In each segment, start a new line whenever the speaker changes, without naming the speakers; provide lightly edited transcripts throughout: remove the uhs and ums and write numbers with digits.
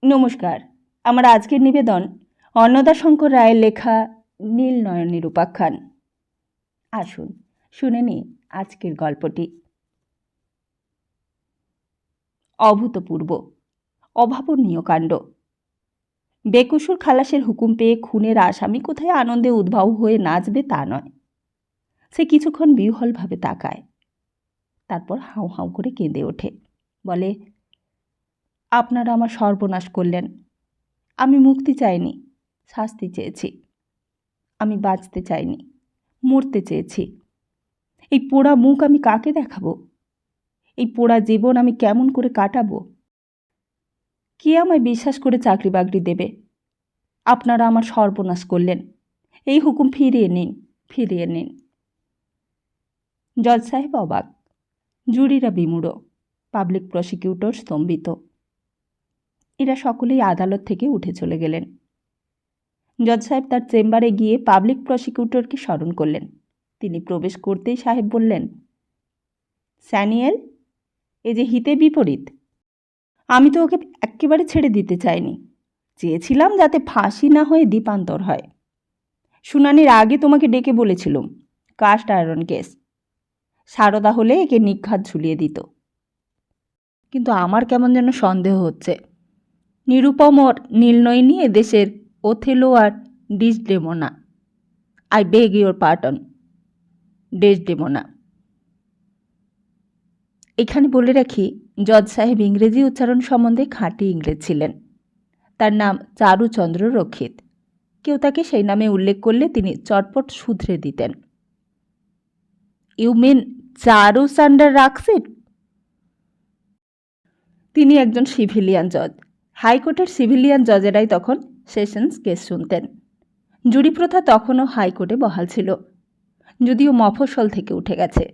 নমস্কার। আমার আজকের নিবেদন অন্নদাশঙ্কর রায়ের লেখা নীল নয়নের উপাখ্যান। আসুন শুনে নিই আজকের গল্পটি। অভূতপূর্ব, অভাবনীয় কাণ্ড। বেকসুর খালাসের হুকুম পেয়ে খুনের আসামি কোথায় আনন্দে উদ্ভাব হয়ে নাচবে তা নয়। সে কিছুক্ষণ বিহ্বলভাবে তাকায়, তারপর হাউ হাউ করে কেঁদে ওঠে। বলে, আপনারা আমার সর্বনাশ করলেন। আমি মুক্তি চাইনি, শাস্তি চেয়েছি। আমি বাঁচতে চাইনি, মরতে চেয়েছি। এই পোড়া মুখ আমি কাকে দেখাবো? এই পোড়া জীবন আমি কেমন করে কাটাবো? কে আমায় বিশ্বাস করে চাকরি বাকরি দেবে? আপনারা আমার সর্বনাশ করলেন। এই হুকুম ফিরিয়ে নিন, ফিরিয়ে নিন। জজ সাহেব অবাক, জুরিরা বিমূঢ়, পাবলিক প্রসিকিউটর স্তম্ভিত। এরা সকলেই আদালত থেকে উঠে চলে গেলেন। জজ সাহেব তার চেম্বারে গিয়ে পাবলিক প্রসিকিউটরকে স্মরণ করলেন। তিনি প্রবেশ করতেই সাহেব বললেন, স্যানিয়েল, এ যে হিতে বিপরীত। আমি তো ওকে একেবারে ছেড়ে দিতে চাইনি। চেয়েছিলাম যাতে ফাঁসি না হয়ে দ্বীপান্তর হয়। শুনানির আগে তোমাকে ডেকে বলেছিলুম, কাস্ট আয়রন কেস। সারদা হলে একে নিঘাত ঝুলিয়ে দিত। কিন্তু আমার কেমন যেন সন্দেহ হচ্ছে। নিরুপম ওর নীলনয় নিয়ে দেশের ওথেলো আর Desdemona. I beg your pardon, Desdemona. এখানে বলে রাখি, জজ সাহেব ইংরেজি উচ্চারণ সম্বন্ধে খাঁটি ইংরেজ ছিলেন। তার নাম চারুচন্দ্র রক্ষিত। কেউ তাকে সেই নামে উল্লেখ করলে তিনি চটপট শুধরে দিতেন। ইউ মিন চারু সান্ডার রাক্সিট? তিনি একজন সিভিলিয়ান জজ। হাইকোর্টের সিভিলিয়ান জজেরাই তখন সেশনস কেস শুনতেন। জুরি প্রথা তখনও হাইকোর্টে বহাল ছিল, যদিও মফস্বল থেকে উঠে গেছে।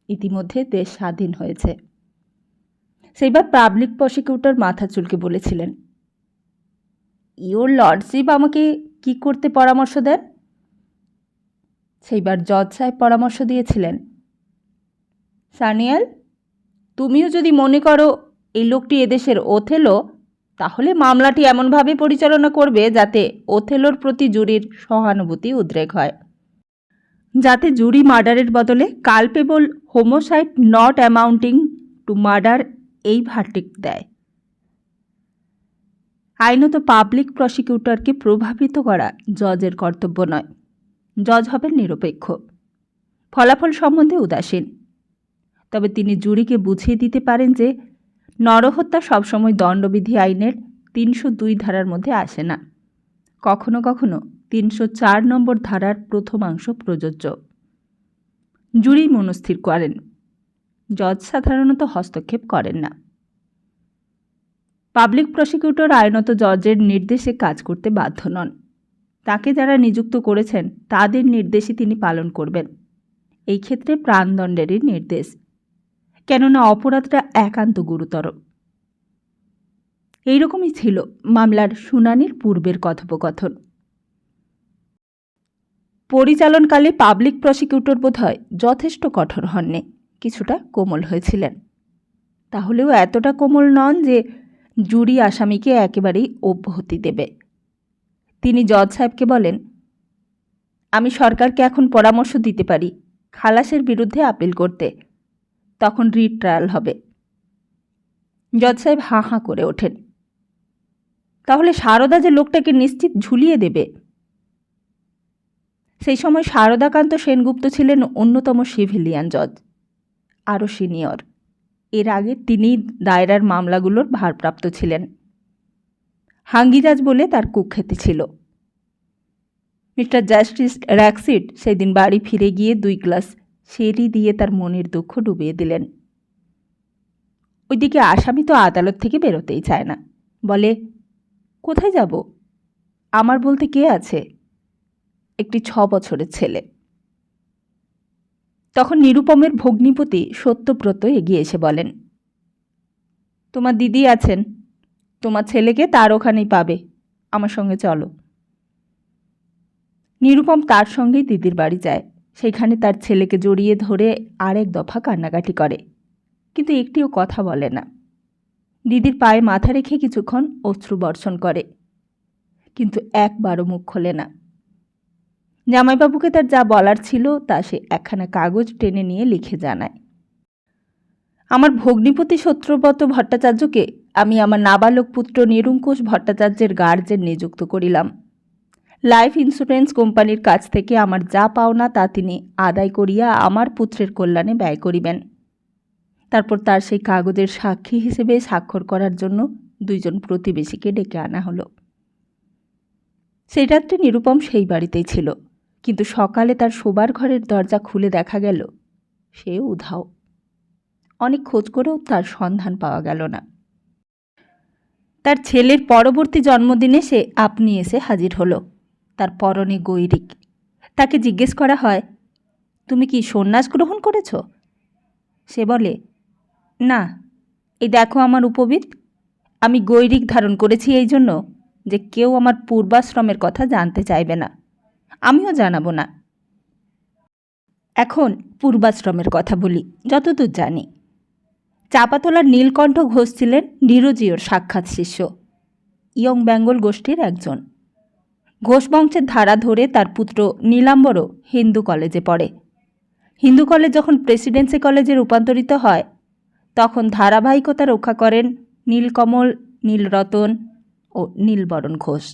ইতিমধ্যে দেশ স্বাধীন হয়েছে। সেইবার পাবলিক প্রসিকিউটর মাথা চুলকে বলেছিলেন, ইওর লর্ডশিপ আমাকে কি করতে পরামর্শ দেন? সেইবার জজ সাহেব পরামর্শ দিয়েছিলেন, সানিয়াল, তুমিও যদি মনে করো এই লোকটি এদেশের ওথেলো, তাহলে মামলাটি এমনভাবে পরিচালনা করবে যাতে ওথেলোর প্রতি জুরির সহানুভূতি উদ্রেক হয়, যাতে জুরি মার্ডারের বদলে culpable homicide not amounting to murder এই ভার্ডিক্ট দেয়। আইনত পাবলিক প্রসিকিউটরকে প্রভাবিত করা জজের কর্তব্য নয়। জজ হবেন নিরপেক্ষ, ফলাফল সম্বন্ধে উদাসীন। তবে তিনি জুরিকে বুঝিয়ে দিতে পারেন যে নরহত্যা সবসময় দণ্ডবিধি আইনের ৩০২ ধারার মধ্যে আসে না। কখনো কখনো ৩০৪ নম্বর ধারার প্রথমাংশ প্রযোজ্য। জুরি মনস্থির করেন, জজ সাধারণত হস্তক্ষেপ করেন না। পাবলিক প্রসিকিউটর আইনত জজের নির্দেশে কাজ করতে বাধ্য নন। তাকে যারা নিযুক্ত করেছেন তাদের নির্দেশই তিনি পালন করবেন। এই ক্ষেত্রে প্রাণদণ্ডেরই নির্দেশ, কেননা অপরাধটা একান্ত গুরুতর। এইরকমই ছিল মামলার শুনানির পূর্বের কথোপকথন। পরিচালনকালে পাবলিক প্রসিকিউটর বোধহয় যথেষ্ট কঠোর হননি, কিছুটা কোমল হয়েছিলেন। তাহলেও এতটা কোমল নন যে জুরি আসামিকে একেবারেই অব্যাহতি দেবে। তিনি জজ সাহেবকে বলেন, আমি সরকারকে এখন পরামর্শ দিতে পারি খালাসের বিরুদ্ধে আপিল করতে, তখন রিট ট্রায়াল হবে। জজ সাহেব হাঁ হাঁ করে ওঠেন। তাহলে সারদা যে লোকটাকে নিশ্চিত ঝুলিয়ে দেবে। সেই সময় শারদাকান্ত সেনগুপ্ত ছিলেন অন্যতম সিভিলিয়ান জজ, আরও সিনিয়র। এর আগে তিনি দায়রার মামলাগুলোর ভারপ্রাপ্ত ছিলেন। হাঙ্গিজাজ বলে তার কুখ্যাতি ছিল। মিস্টার জাস্টিস র্যাক্সিট সেদিন বাড়ি ফিরে গিয়ে 2 গ্লাস শেরি দিয়ে তার মনের দুঃখ ডুবিয়ে দিলেন। ওইদিকে আসামি তো আদালত থেকে বেরোতেই চায় না। বলে, কোথায় যাব? আমার বলতে কে আছে? একটি 6 বছরের ছেলে। তখন নিরুপমের ভগ্নিপতি সত্যব্রত এগিয়ে এসে বলেন, তোমার দিদি আছেন, তোমার ছেলেকে তার ওখানেই পাবে, আমার সঙ্গে চলো। নিরুপম তার সঙ্গেই দিদির বাড়ি যায়। সেখানে তার ছেলেকে জড়িয়ে ধরে আরেক দফা কান্নাকাটি করে, কিন্তু একটিও কথা বলে না। দিদির পায়ে মাথা রেখে কিছুক্ষণ অশ্রু বর্ষণ করে, কিন্তু একবারও মুখ খোলে না। জামাইবাবুকে তার যা বলার ছিল তা সে একখানা কাগজ টেনে নিয়ে লিখে জানায়, আমার ভগ্নিপতি সত্যব্রত ভট্টাচার্যকে আমি আমার নাবালক পুত্র নিরঙ্কুশ ভট্টাচার্যের গার্জেন নিযুক্ত করিলাম। লাইফ ইন্স্যুরেন্স কোম্পানির কাছ থেকে আমার যা পাওনা তা তিনি আদায় করিয়া আমার পুত্রের কল্যাণে ব্যয় করিবেন। তারপর তার সেই কাগজের সাক্ষী হিসেবে স্বাক্ষর করার জন্য 2 জন প্রতিবেশীকে ডেকে আনা হলো। সেই রাত্রে নিরুপম সেই বাড়িতেই ছিল, কিন্তু সকালে তার শোবার ঘরের দরজা খুলে দেখা গেল সে উধাও। অনেক খোঁজ করেও তার সন্ধান পাওয়া গেল না। তার ছেলের পরবর্তী জন্মদিনে সে আপনি এসে হাজির হলো। তার পরনে গৈরিক। তাকে জিজ্ঞেস করা হয়, তুমি কি সন্ন্যাস গ্রহণ করেছ? সে বলে, না, এই দেখো আমার উপবিদ। আমি গৈরিক ধারণ করেছি এই জন্য যে কেউ আমার পূর্বাশ্রমের কথা জানতে চাইবে না, আমিও জানাবো না। এখন পূর্বাশ্রমের কথা বলি, যতদূর জানি। চাপাতলার নীলকণ্ঠ ঘোষ ছিলেন ডিরোজিওর সাক্ষাৎ শিষ্য, ইয়ং বেঙ্গল গোষ্ঠীর একজন। ঘোষ বংশের ধারা ধরে তার পুত্র নীলাম্বরও হিন্দু কলেজে পড়ে। হিন্দু কলেজ যখন প্রেসিডেন্সি কলেজে রূপান্তরিত হয় তখন ধারাবাহিকতা রক্ষা করেন নীলকমল, নীলরতন ও নীলবরণ ঘোষ।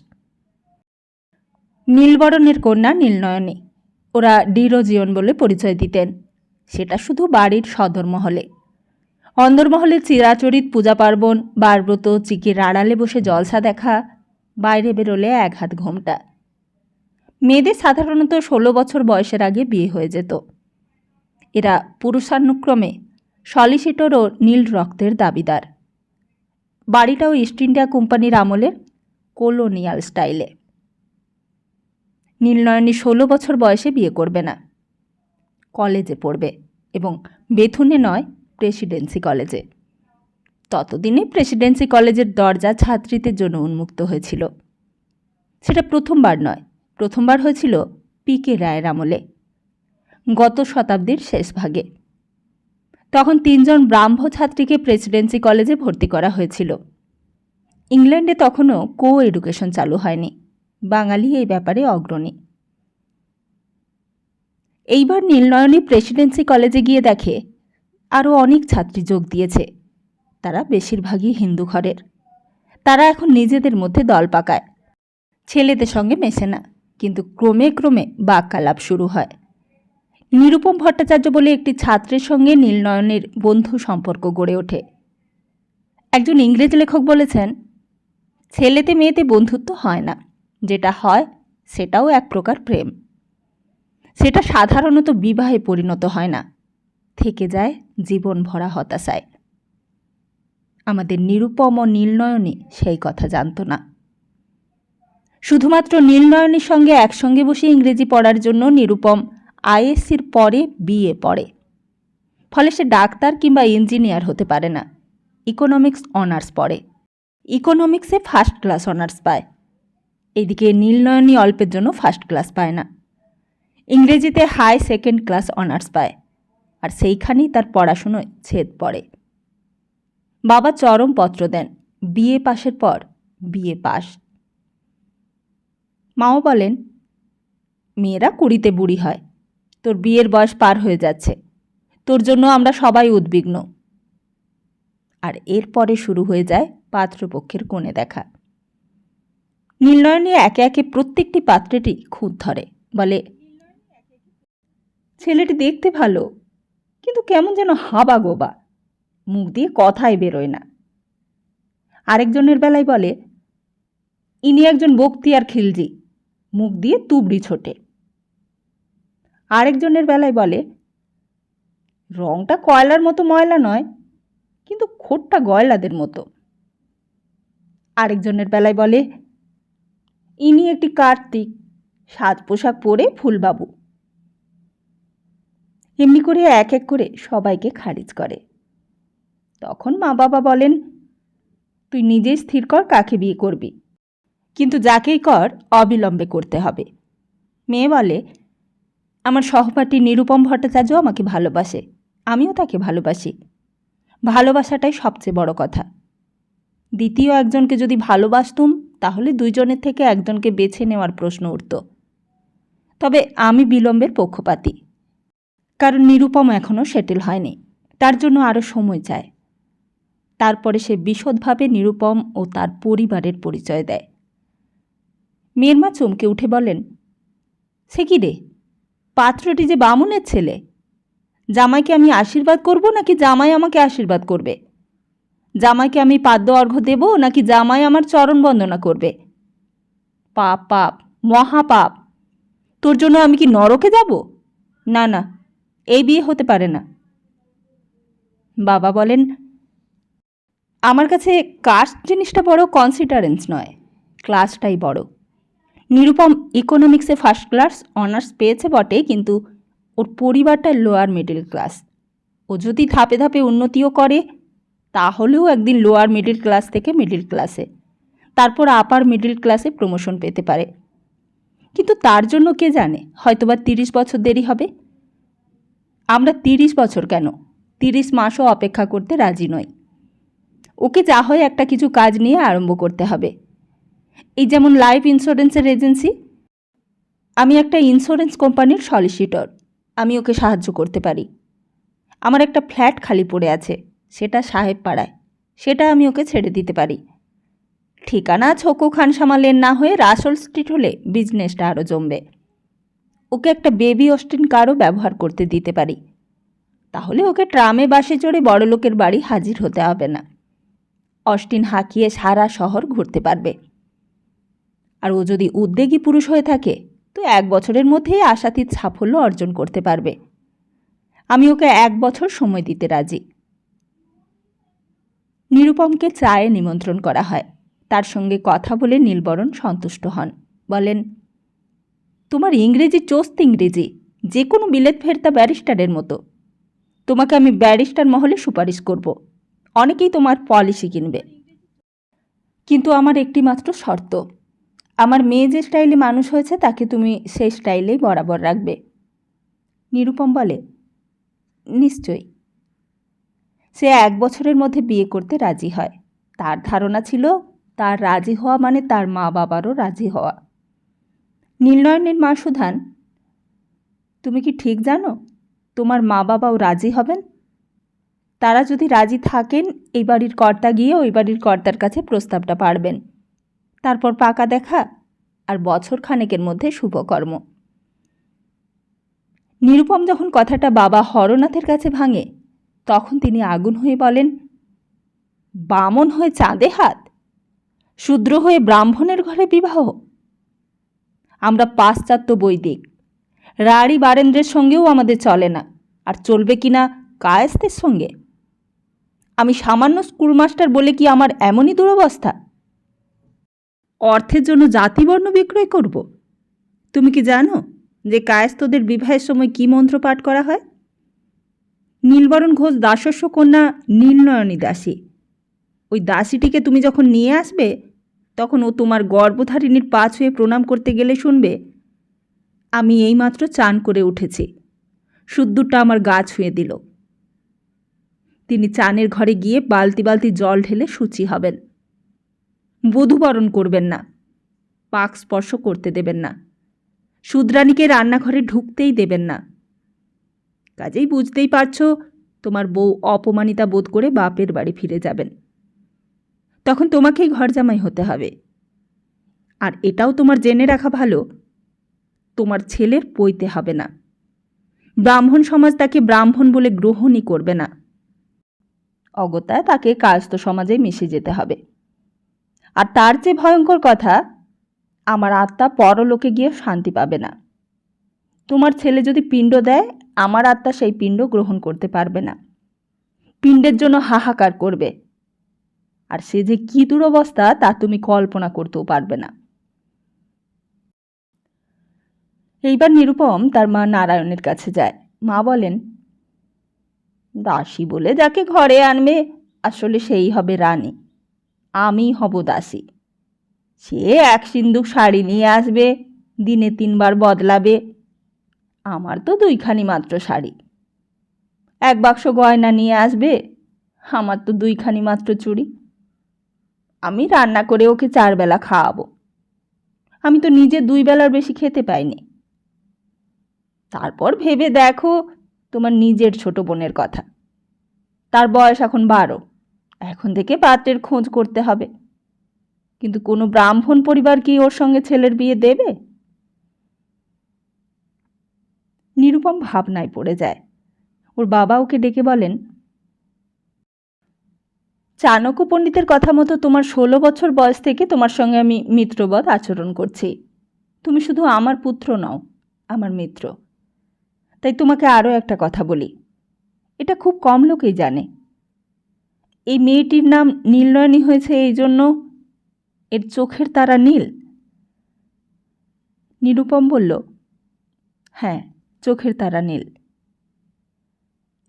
নীলবরণের কন্যা নীলনয়নী। ওরা ডিরোজিয়ন বলে পরিচয় দিতেন, সেটা শুধু বাড়ির সদরমহলে। অন্দরমহলে চিরাচরিত পূজা পার্বণ, বারব্রত, চিকির আড়ালে বসে জলসা দেখা, বাইরে বেরোলে 1 হাত ঘোমটা। মেয়েদের সাধারণত 16 বছর বয়সের আগে বিয়ে হয়ে যেত। এরা পুরুষানুক্রমে সলিসিটর ও নীল রক্তের দাবিদার। বাড়িটাও ইস্ট ইন্ডিয়া কোম্পানির আমলের কলোনিয়াল স্টাইলে। নীলনয়নী 16 বছর বয়সে বিয়ে করবে না, কলেজে পড়বে, এবং বেথুনে নয়, প্রেসিডেন্সি কলেজে। ততদিনে প্রেসিডেন্সি কলেজের দরজা ছাত্রীদের জন্য উন্মুক্ত হয়েছিল। সেটা প্রথমবার নয়, প্রথমবার হয়েছিল পি.কে. রায়ের আমলে, গত শতাব্দীর শেষ ভাগে। তখন 3 জন ব্রাহ্ম ছাত্রীকে প্রেসিডেন্সি কলেজে ভর্তি করা হয়েছিল। ইংল্যান্ডে তখনও কো এডুকেশন চালু হয়নি, বাঙালি এই ব্যাপারে অগ্রণী। এইবার নীলনয়নী প্রেসিডেন্সি কলেজে গিয়ে দেখে আরও অনেক ছাত্রী যোগ দিয়েছে। তারা বেশিরভাগই হিন্দু ঘরের। তারা এখন নিজেদের মধ্যে দল পাকায়। ছেলেদের সঙ্গে মেশে না, কিন্তু ক্রমে ক্রমে বাক্যালাপ শুরু হয়। নিরুপম ভট্টাচার্য বলে একটি ছাত্রের সঙ্গে নীলনয়নের বন্ধু সম্পর্ক গড়ে ওঠে। একজন ইংরেজ লেখক বলেছেন, ছেলেতে মেয়েতে বন্ধুত্ব হয় না, যেটা হয় সেটাও এক প্রকার প্রেম। সেটা সাধারণত বিবাহে পরিণত হয় না, থেকে যায় জীবন ভরা হতাশায়। আমাদের নিরুপম ও নীলনয়নী সেই কথা জানত না। শুধুমাত্র নীলনয়নীর সঙ্গে একসঙ্গে বসে ইংরেজি পড়ার জন্য নিরুপম আইএসসির পরে বিএ পড়ে। ফলে সে ডাক্তার কিংবা ইঞ্জিনিয়ার হতে পারে না। ইকোনমিক্স অনার্স পড়ে। ইকোনমিক্সে ফার্স্ট ক্লাস অনার্স পায়। এদিকে নীলনয়নী অল্পের জন্য ফার্স্ট ক্লাস পায় না। ইংরেজিতে হাই সেকেন্ড ক্লাস অনার্স পায়, আর সেইখানেই তার পড়াশুনোয় ছেদ পড়ে। বাবা চরম পত্র দেন, বিএ পাশের পর বিএ পাস। মাও বলেন, মেয়েরা 20তে বুড়ি হয়, তোর বিয়ের বয়স পার হয়ে যাচ্ছে, তোর জন্য আমরা সবাই উদ্বিগ্ন। আর এরপরে শুরু হয়ে যায় পাত্রপক্ষের কোণে দেখা। নীলনয়নী একে একে প্রত্যেকটি পাত্রেরই খুঁত ধরে, বলে, ছেলেটি দেখতে ভালো, কিন্তু কেমন যেন হাবা গোবা, মুখ দিয়ে কথাই বেরোয় না। আরেকজনের বেলায় বলে, ইনি একজন বক্তিয়ার খিলজি, মুখ দিয়ে তুবড়ি ছোটে। আরেকজনের বেলায় বলে, রংটা কয়লার মতো ময়লা নয়, কিন্তু খোটটা গয়লাদের মতো। আরেকজনের বেলায় বলে, ইনি একটি কার্তিক, সাজ পোশাক পরে ফুলবাবু। এমনি করে এক এক করে সবাইকে খারিজ করে। তখন মা বাবা বলেন, তুই নিজেই স্থির কর কাকে বিয়ে করবি, কিন্তু যাকেই কর অবিলম্বে করতে হবে। মেয়ে বলে, আমার সহপাঠী নিরুপম ভট্টাচার্য আমাকে ভালোবাসে, আমিও তাকে ভালোবাসি। ভালোবাসাটাই সবচেয়ে বড় কথা। দ্বিতীয় একজনকে যদি ভালোবাসতুম তাহলে দুইজনের থেকে একজনকে বেছে নেওয়ার প্রশ্ন উঠত। তবে আমি বিলম্বের পক্ষপাতী, কারণ নিরুপম এখনও সেটেল হয়নি, তার জন্য আরও সময় চায়। তারপরে সে বিশদভাবে নিরুপম ও তার পরিবারের পরিচয় দেয়। মেয়ের মা চমকে উঠে বলেন, সে কি রে, পাত্রটি যে বামুনের ছেলে। জামাইকে আমি আশীর্বাদ করব নাকি জামাই আমাকে আশীর্বাদ করবে? জামাইকে আমি পাদ্য অর্ঘ্য দেব নাকি জামাই আমার চরণ বন্দনা করবে? পাপ, পাপ, মহাপাপ। তোর জন্য আমি কি নরকে যাব? না না, এই বিয়ে হতে পারে না। বাবা বলেন, আমার কাছে কাস্ট জিনিসটা বড় কনসিডারেন্স নয়, ক্লাসটাই বড়। নিরুপম ইকোনমিক্সে ফার্স্ট ক্লাস অনার্স পেয়েছে বটে, কিন্তু ওর পরিবারটা লোয়ার মিডল ক্লাস। ও যদি ধাপে ধাপে উন্নতিও করে তাহলেও একদিন লোয়ার মিডল ক্লাস থেকে মিডল ক্লাসে, তারপর আপার মিডল ক্লাসে প্রমোশন পেতে পারে। কিন্তু তার জন্য কে জানে, হয়তোবা 30 বছর দেরি হবে। আমরা 30 বছর কেন, 30 মাসও অপেক্ষা করতে রাজি নই। ওকে যা হয় একটা কিছু কাজ নিয়ে আরম্ভ করতে হবে। এই যেমন লাইফ ইন্স্যুরেন্সের এজেন্সি, আমি একটা ইন্স্যুরেন্স কোম্পানির সলিসিটর, আমি ওকে সাহায্য করতে পারি। আমার একটা ফ্ল্যাট খালি পড়ে আছে, সেটা সাহেব পাড়ায়, সেটা আমি ওকে ছেড়ে দিতে পারি। ঠিকানা ছোকো খানসামা লেন না হয়ে রাসেল স্ট্রিট হলে বিজনেসটা আরও জমবে। ওকে একটা বেবি অস্টিন কারও ব্যবহার করতে দিতে পারি, তাহলে ওকে ট্রামে বাসে চড়ে বড়লোকের বাড়ি হাজির হতে হবে না। অস্টিন হাঁকিয়ে সারা শহর ঘুরতে পারবে। আর ও যদি উদ্যোগী পুরুষ হয়ে থাকে তো 1 বছরের মধ্যেই আশাতীত সাফল্য অর্জন করতে পারবে। আমি ওকে 1 বছর সময় দিতে রাজি। নিরুপমকে চায়ে নিমন্ত্রণ করা হয়। তার সঙ্গে কথা বলে নীলবরণ সন্তুষ্ট হন। বলেন, তোমার ইংরেজি চোস্ত ইংরেজি, যে কোনো বিলেত ফেরতা ব্যারিস্টারের মতো। তোমাকে আমি ব্যারিস্টার মহলে সুপারিশ করব। অনেকেই তোমার পলিসি কিনবে। কিন্তু আমার একটি মাত্র শর্ত, আমার মেয়ে যে স্টাইলে মানুষ হয়েছে তাকে তুমি সেই স্টাইলেই বরাবর রাখবে। নিরুপম বলে, নিশ্চয়ই। সে 1 বছরের মধ্যে বিয়ে করতে রাজি হয়। তার ধারণা ছিল তার রাজি হওয়া মানে তার মা বাবারও রাজি হওয়া। নীলনয়নের মা সুধান, তুমি কি ঠিক জানো তোমার মা বাবাও রাজি হবেন? তারা যদি রাজি থাকেন এই বাড়ির কর্তা গিয়ে ওই বাড়ির কর্তার কাছে প্রস্তাবটা পাড়বেন, তারপর পাকা দেখা আর বছর খানেকের মধ্যে শুভকর্ম। নিরুপম যখন কথাটা বাবা হরনাথের কাছে ভাঙে তখন তিনি আগুন হয়ে বলেন, বামন হয়ে চাঁদে হাত, শূদ্র হয়ে ব্রাহ্মণের ঘরে বিবাহ। আমরা পাশ্চাত্য বৈদিক, রাড়ি বারেন্দ্রের সঙ্গেও আমাদের চলে না, আর চলবে কিনা কায়েস্তের সঙ্গে। আমি সামান্য স্কুলমাস্টার বলে কি আমার এমনই দুরবস্থা? অর্থের জন্য জাতিবর্ণ বিক্রয় করব? তুমি কি জানো যে কায়েস্তদের বিবাহের সময় কি মন্ত্র পাঠ করা হয়? নীলবরণ ঘোষ দাসস্য কন্যা নীলনয়নী দাসী। ওই দাসীটিকে তুমি যখন নিয়ে আসবে তখন ও তোমার গর্ভধারিণীর পা ছুঁয়ে প্রণাম করতে গেলে শুনবে, আমি এইমাত্র চান করে উঠেছি, শুদ্ধটা আমার গা ছুঁয়ে দিল। তিনি চানের ঘরে গিয়ে বালতি বালতি জল ঢেলে শুচি হবেন। বধূবরণ করবেন না, পাক স্পর্শ করতে দেবেন না, শূদ্রাণীকে রান্নাঘরে ঢুকতেই দেবেন না। কাজেই বুঝতেই পারছ তোমার বউ অপমানিতা বোধ করে বাপের বাড়ি ফিরে যাবেন। তখন তোমাকেই ঘর জামাই হতে হবে। আর এটাও তোমার জেনে রাখা ভালো, তোমার ছেলের পইতে হবে না। ব্রাহ্মণ সমাজ তাকে ব্রাহ্মণ বলে গ্রহণই করবে না। অগত্যা তাকে কায়স্থ সমাজে মিশে যেতে হবে। আর তার চেয়ে ভয়ঙ্কর কথা, আমার আত্মা পরলোকে গিয়ে শান্তি পাবে না। তোমার ছেলে যদি পিণ্ড দেয় আমার আত্মা সেই পিণ্ড গ্রহণ করতে পারবে না, পিণ্ডের জন্য হাহাকার করবে। আর সে যে কি দুরবস্থা তা তুমি কল্পনা করতেও পারবে না। এইবার নিরুপম তার মা নারায়ণের কাছে যায়। মা বলেন, দাসী বলে যাকে ঘরে আনবে আসলে সেই হবে রানী, আমি হব দাসী। সে 1 সিন্দুক শাড়ি নিয়ে আসবে, দিনে 3 বার বদলাবে। আমার তো 2খানি মাত্র শাড়ি। 1 বাক্স গয়না নিয়ে আসবে, আমার তো 2খানি মাত্র চুড়ি। আমি রান্না করে ওকে 4 বেলা খাওয়াবো। আমি তো নিজে 2 বেলার বেশি খেতে পাইনি। তারপর ভেবে দেখো তোমার নিজের ছোট বোনের কথা। তার বয়স এখন 12। এখন থেকে পাত্রের খোঁজ করতে হবে। কিন্তু কোনো ব্রাহ্মণ পরিবার কি ওর সঙ্গে ছেলের বিয়ে দেবে? নিরুপম ভাবনায় পড়ে যায়। ওর বাবা ওকে ডেকে বলেন, চাণক্য পণ্ডিতের কথা মতো তোমার 16 বছর বয়স থেকে তোমার সঙ্গে আমি মিত্রবৎ আচরণ করছি। তুমি শুধু আমার পুত্র নও, আমার মিত্র। তাই তোমাকে আরও একটা কথা বলি, এটা খুব কম লোকেই জানে। এই মেয়েটির নাম নীলনয়নী হয়েছে এই জন্য এর চোখের তারা নীল। নিরুপম বলল, হ্যাঁ, চোখের তারা নীল।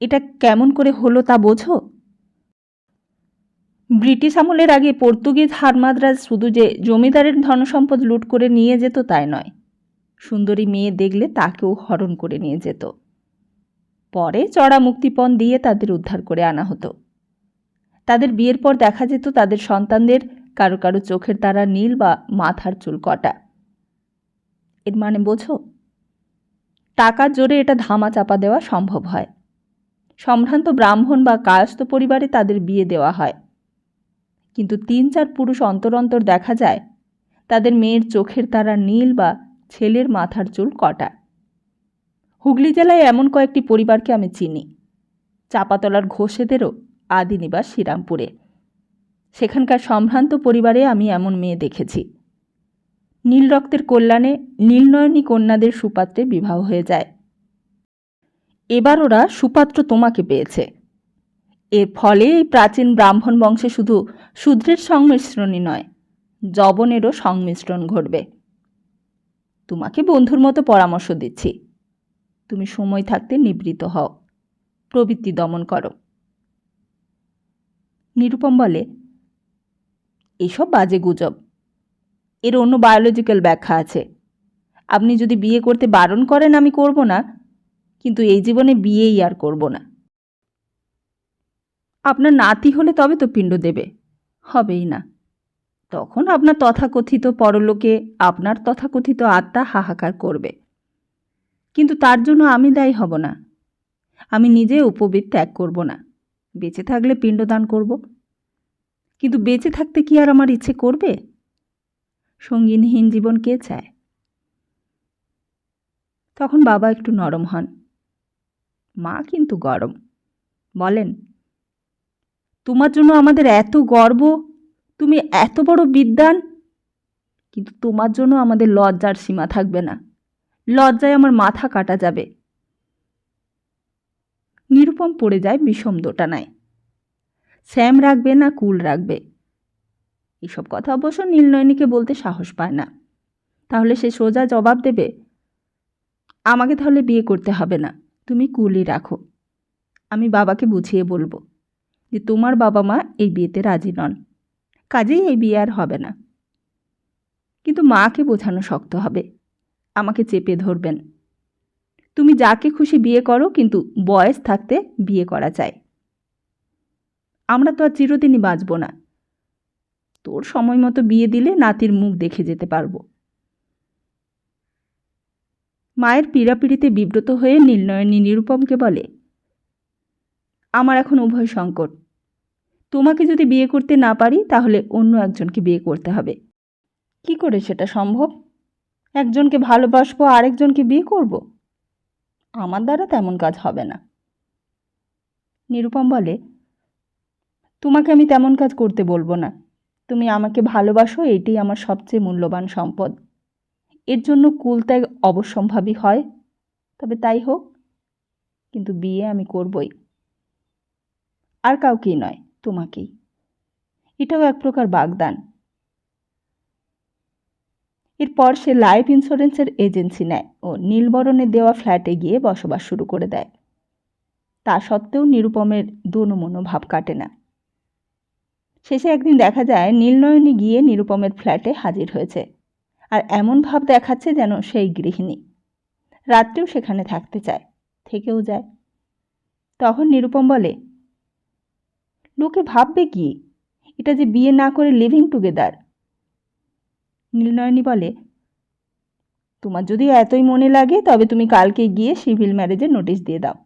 এটা কেমন করে হলো তা বোঝো? ব্রিটিশ আমলের আগে পর্তুগিজ হারমাদ্রাজ শুধু যে জমিদারের ধনসম্পদ লুট করে নিয়ে যেত তাই নয়, সুন্দরী মেয়ে দেখলে তাকেও হরণ করে নিয়ে যেত। পরে চড়া মুক্তিপণ দিয়ে তাদের উদ্ধার করে আনা হতো। তাদের বিয়ের পর দেখা যেত তাদের সন্তানদের কারো কারো চোখের তারা নীল বা মাথার চুল কটা। এর মানে বোঝো? টাকার জোরে এটা ধামা চাপা দেওয়া সম্ভব হয়। সম্ভ্রান্ত ব্রাহ্মণ বা কায়স্থ পরিবারে তাদের বিয়ে দেওয়া হয়, কিন্তু 3-4 পুরুষ অন্তর অন্তর দেখা যায় তাদের মেয়ের চোখের তারা নীল বা ছেলের মাথার চুল কটা। হুগলি জেলায় এমন কয়েকটি পরিবারকে আমি চিনি। চাপাতলার ঘোষেদেরও আদি নিবাস শ্রীরামপুরে। সেখানকার সম্ভ্রান্ত পরিবারে আমি এমন মেয়ে দেখেছি। নীল রক্তের কল্যাণে নীলনয়নী কন্যাদের সুপাত্রে বিবাহ হয়ে যায়। এবার ওরা সুপাত্র তোমাকে পেয়েছে। এর ফলে এই প্রাচীন ব্রাহ্মণ বংশে শুধু শূদ্রের সংমিশ্রণই নয়, যবনেরও সংমিশ্রণ ঘটবে। তোমাকে বন্ধুর মতো পরামর্শ দিচ্ছি, তুমি সময় থাকতে নিবৃত্ত হও, প্রবৃত্তি দমন করো। নিরুপম বলে, এসব বাজে গুজব। এর অন্য বায়োলজিক্যাল ব্যাখ্যা আছে। আপনি যদি বিয়ে করতে বারণ করেন আমি করব না, কিন্তু এই জীবনে বিয়েই আর করব না। আপনার নাতি হলে তবে তো পিণ্ড দেবে, হবেই না। তখন আপনার তথাকথিত পরলোকে আপনার তথাকথিত আত্মা হাহাকার করবে, কিন্তু তার জন্য আমি দায়ী হব না। আমি নিজে উপবীত ত্যাগ করব না। বেঁচে থাকলে পিণ্ডদান করব, কিন্তু বেঁচে থাকতে কি আর আমার ইচ্ছে করবে? সঙ্গীনহীন জীবন কে চায়? তখন বাবা একটু নরম হন, মা কিন্তু গরম। বলেন, তোমার জন্য আমাদের এত গর্ব, তুমি এত বড় বিদ্বান, কিন্তু তোমার জন্য আমাদের লজ্জার সীমা থাকবে না। লজ্জায় আমার মাথা কাটা যাবে। নিরুপম পড়ে যায় বিষম দোটানায়। স্যাম রাখবে না কুল রাখবে, এসব কথা অবশ্য নীলনয়নীকে বলতে সাহস পায় না। তাহলে সে সোজা জবাব দেবে, আমাকে তাহলে বিয়ে করতে হবে না, তুমি কুলই রাখো। আমি বাবাকে বুঝিয়ে বলবো যে তোমার বাবা মা এই বিয়েতে রাজি নন, কাজেই এই বিয়ে আর হবে না। কিন্তু মাকে বোঝানো শক্ত হবে, আমাকে চেপে ধরবেন। তুমি যাকে খুশি বিয়ে করো, কিন্তু বয়স থাকতে বিয়ে করা চাই। আমরা তো আর চিরদিনই বাঁচব না। তোর সময় মতো বিয়ে দিলে নাতির মুখ দেখে যেতে পারবো। মায়ের পীড়াপিড়িতে বিব্রত হয়ে নীলনয়নী নিরুপমকে বলে, আমার এখন উভয় সংকট। তোমাকে যদি বিয়ে করতে না পারি তাহলে অন্য একজনকে বিয়ে করতে হবে। কি করে সেটা সম্ভব? একজনকে ভালোবাসবো, আরেকজনকে বিয়ে করব? আমার দ্বারা তেমন কাজ হবে না। নিরুপম বলে, তোমাকে আমি তেমন কাজ করতে বলবো না। তুমি আমাকে ভালোবাসো, এটাই আমার সবচেয়ে মূল্যবান সম্পদ। এর জন্য কুলত্যাগ অবশ্যম্ভাবী হয়, তবে তাই হোক, কিন্তু বিয়ে আমি করবই। আর কাউকেই নয়, তোমাকেই। এটাও এক প্রকার বাগদান। এরপর সে লাইফ ইন্স্যুরেন্সের এজেন্সি নেয় ও নীলবরণে দেওয়া ফ্ল্যাটে গিয়ে বসবাস শুরু করে দেয়। তা সত্ত্বেও নিরুপমের দোনো ভাব কাটে না। শেষে একদিন দেখা যায় নীলনয়নী গিয়ে নিরুপমের ফ্ল্যাটে হাজির হয়েছে, আর এমন ভাব দেখাচ্ছে যেন সেই গৃহিণী। রাত্রেও সেখানে থাকতে চায়, থেকেও যায়। তখন নিরুপম বলে, লোকে ভাববে কি? এটা যে বিয়ে না করে লিভিং টুগেদার। নীলনয়নী বলে, তোমার যদি এতই মনে লাগে তবে তুমি কালকে গিয়ে সিভিল ম্যারেজের নোটিশ দিয়ে দাও।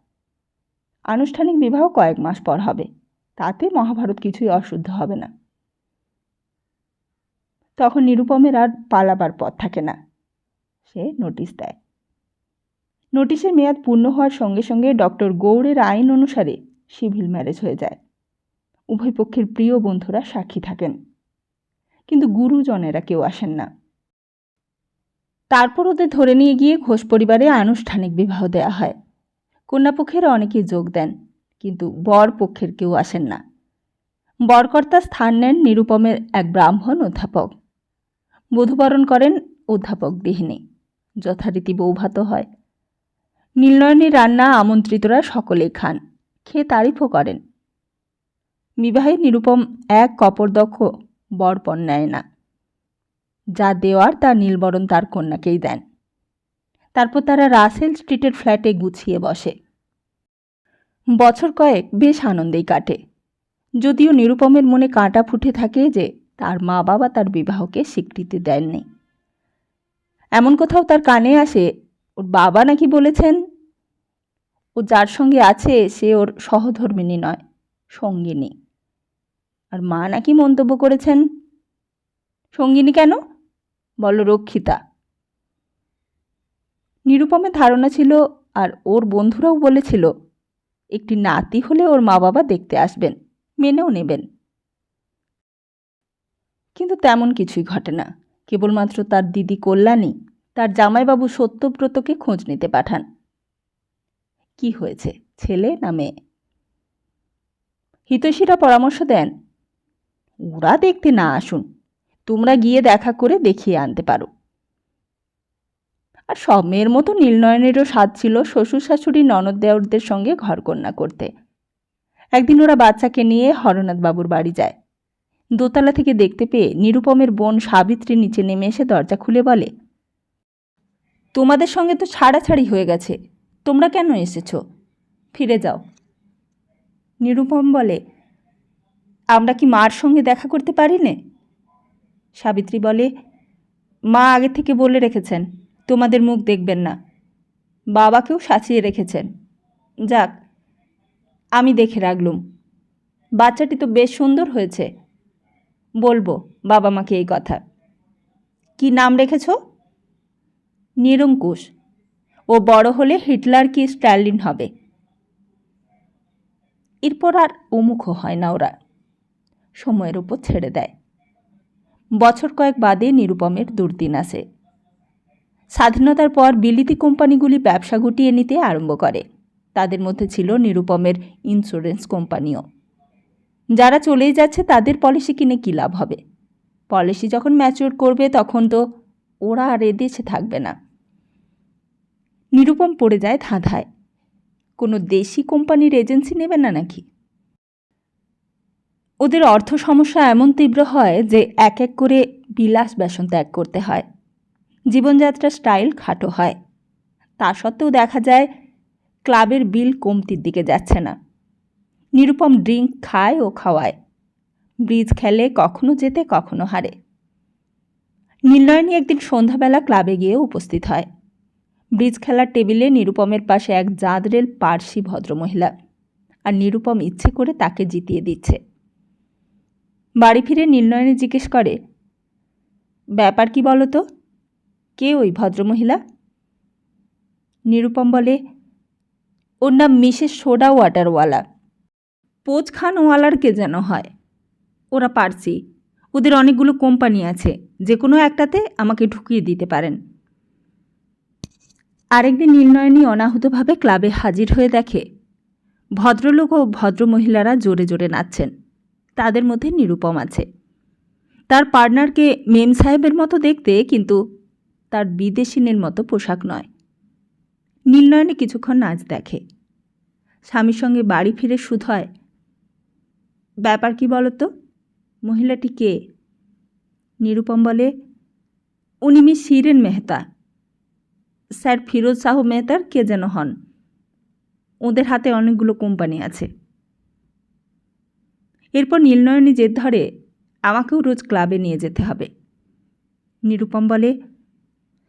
আনুষ্ঠানিক বিবাহ কয়েক মাস পর হবে, তাতে মহাভারত কিছুই অশুদ্ধ হবে না। তখন নিরুপমের আর পালাবার পথ থাকে না। সে নোটিশ দেয়। নোটিশের মেয়াদ পূর্ণ হওয়ার সঙ্গে সঙ্গে ডক্টর গৌড়ের আইন অনুসারে সিভিল ম্যারেজ হয়ে যায়। উভয় পক্ষের প্রিয় বন্ধুরা সাক্ষী থাকেন, কিন্তু গুরুজনেরা কেউ আসেন না। তারপর ওদের ধরে নিয়ে গিয়ে ঘোষ পরিবারে আনুষ্ঠানিক বিবাহ দেয়া হয়। কন্যাপক্ষের অনেকেই যোগ দেন, কিন্তু বর পক্ষের কেউ আসেন না। বরকর্তার স্থান নেন নিরুপমের এক ব্রাহ্মণ অধ্যাপক। বধূবরণ করেন অধ্যাপক গৃহিণী। যথারীতি বৌভাত হয়। নীলনয়নীর রান্না আমন্ত্রিতরা সকলেই খান, খেয়ে তারিফও করেন। বিবাহে নিরুপম এক কপরদক্ষ বরপণ নেয় না। যা দেওয়ার তা নীলবরণ তার কন্যাকেই দেন। তারপর তারা রাসেল স্ট্রিটের ফ্ল্যাটে গুছিয়ে বসে। বছর কয়েক বেশ আনন্দেই কাটে, যদিও নিরুপমের মনে কাঁটা ফুটে থাকে যে তার মা বাবা তার বিবাহকে স্বীকৃতি দেননি। এমন কোথাও তার কানে আসে ওর বাবা নাকি বলেছেন ও যার সঙ্গে আছে সে ওর সহধর্মিণী নয়, সঙ্গিনী। আর মা নাকি মন্তব্য করেছেন, সঙ্গিনী কেন, বলো রক্ষিতা। নিরুপমের ধারণা ছিল, আর ওর বন্ধুরাও বলেছিল, একটি নাতি হলে ওর মা বাবা দেখতে আসবেন, মেনেও নেবেন। কিন্তু তেমন কিছুই ঘটে না। কেবলমাত্র তার দিদি কল্যাণী তার জামাইবাবু সত্যব্রতকে খোঁজ নিতে পাঠান। কি হয়েছে, ছেলে না মেয়ে? হিতৈষীরা পরামর্শ দেন, ওরা দেখতে না আসুন, তোমরা গিয়ে দেখা করে দেখিয়ে আনতে পারো। আর সব মেয়ের মতো নীলনয়নেরও স্বাদ ছিল শ্বশুর শাশুড়ি ননদ দেওরদের সঙ্গে ঘরকন্যা করতে। একদিন ওরা বাচ্চাকে নিয়ে হরনাথ বাবুর বাড়ি যায়। দোতলা থেকে দেখতে পেয়ে নিরুপমের বোন সাবিত্রী নিচে নেমে এসে দরজা খুলে বলে, তোমাদের সঙ্গে তো ছাড়াছাড়ি হয়ে গেছে, তোমরা কেন এসেছ? ফিরে যাও। নিরুপম বলে, আমরা কি মার সঙ্গে দেখা করতে পারি নে? সাবিত্রী বলে, মা আগে থেকে বলে রেখেছেন তোমাদের মুখ দেখবেন না, বাবাকেও সাঁচিয়ে রেখেছেন। যাক, আমি দেখে রাখলুম, বাচ্চাটি তো বেশ সুন্দর হয়েছে। বলবো বাবা মাকে এই কথা। কি নাম রেখেছ? নিরঙ্কুশ। ও বড় হলে হিটলার কি স্ট্যালিন হবে। এরপর আর উমুখ হয় না ওরা, সময়ের উপর ছেড়ে দেয়। বছর কয়েক বাদে নিরুপমের দুর্দিন আসে। স্বাধীনতার পর বিলিতি কোম্পানিগুলি ব্যবসা গুটিয়ে নিতে আরম্ভ করে। তাদের মধ্যে ছিল নিরুপমের ইন্স্যুরেন্স কোম্পানিও। যারা চলেই যাচ্ছে তাদের পলিসি কিনে কী লাভ হবে? পলিসি যখন ম্যাচিওর করবে তখন তো ওরা আর এদেশে থাকবে না। নিরুপম পড়ে যায় ধাঁধায়, কোনো দেশি কোম্পানির এজেন্সি নেবে না নাকি? ওদের অর্থ সমস্যা এমন তীব্র হয় যে এক এক করে বিলাস ব্যসন ত্যাগ করতে হয়। জীবনযাত্রার স্টাইল খাটো হয়। তা সত্ত্বেও দেখা যায় ক্লাবের বিল কমতির দিকে যাচ্ছে না। নিরুপম ড্রিঙ্ক খায় ও খাওয়ায়, ব্রিজ খেলে, কখনো জেতে কখনো হারে। নীলনয়নী একদিন সন্ধ্যাবেলা ক্লাবে গিয়ে উপস্থিত হয়। ব্রিজ খেলার টেবিলে নিরুপমের পাশে এক জাঁদরেল পার্সি ভদ্রমহিলা, আর নিরুপম ইচ্ছে করে তাকে জিতিয়ে দিচ্ছে। বাড়ি ফিরে নীলনয়নী জিজ্ঞেস করে, ব্যাপার কি বলো তো, কে ওই ভদ্রমহিলা? নিরুপম বলে, ওর নাম মিসেস সোডা ওয়াটারওয়ালা। পোচখানওয়ালার কে যেন হয়। ওরা পার্সি, ওদের অনেকগুলো কোম্পানি আছে, যে কোনো একটাতে আমাকে ঢুকিয়ে দিতে পারেন। আরেকদিন নীলনয়নী অনাহুতভাবে ক্লাবে হাজির হয়ে দেখে ভদ্রলোক ও ভদ্রমহিলারা জোরে জোরে নাচছেন। তাদের মধ্যে নিরুপম আছে। তার পার্টনারকে মেম সাহেবের মতো দেখতে, কিন্তু তার বিদেশিনীর মতো পোশাক নয়। নীলনয়নী কিছুক্ষণ নাচ দেখে, স্বামীর সঙ্গে বাড়ি ফিরে শুধয়, ব্যাপার কি বলো তো, মহিলাটি কে? নিরুপম বলে, উনি মিস শিরেন মেহতা, স্যার ফিরোজ শাহ মেহতার কে যেন হন। ওদের হাতে অনেকগুলো কোম্পানি আছে। এরপর নীলনয়নী জেদ ধরে আমাকেও রোজ ক্লাবে নিয়ে যেতে হবে। নিরুপম বলে,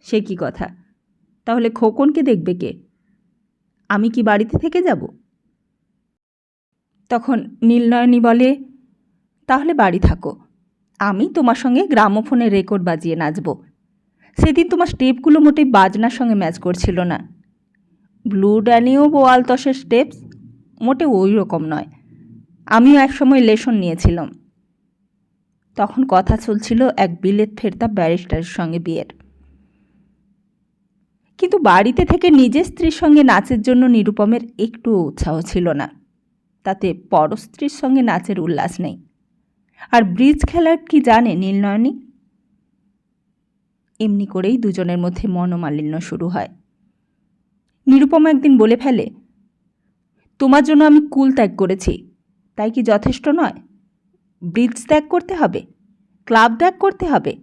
সে কি কথা? তাহলে খোকনকে দেখবে কে? আমি কি বাড়িতে থেকে যাব? তখন নীলনয়নী বলে, তাহলে বাড়ি থাকো, আমি তোমার সঙ্গে গ্রামোফোনে রেকর্ড বাজিয়ে নাচব। সেদিন তোমার স্টেপগুলো মোটেই বাজনার সঙ্গে ম্যাচ করছিল না। ব্লু ড্যানিও বোয়ালতসের স্টেপস মোটে ওই রকম নয়। আমিও একসময় লেসন নিয়েছিলাম। তখন কথা চলছিল এক বিলেত ফেরতা ব্যারিস্টারের সঙ্গে বিয়ের। কিন্তু বাড়িতে থেকে নিজের স্ত্রীর সঙ্গে নাচের জন্য নিরুপমের একটু উৎসাহ ছিল না। তাতে পরস্ত্রীর সঙ্গে নাচের উল্লাস নেই। আর ব্রিজ খেলার কি জানে নীলনয়নী? এমনি করেই দুজনের মধ্যে মনোমালিন্য শুরু হয়। নিরুপমা একদিন বলে ফেলে, তোমার জন্য আমি কুল ত্যাগ করেছি, তাই কি যথেষ্ট নয়? ব্রিজ ত্যাগ করতে হবে, ক্লাব ত্যাগ করতে হবে,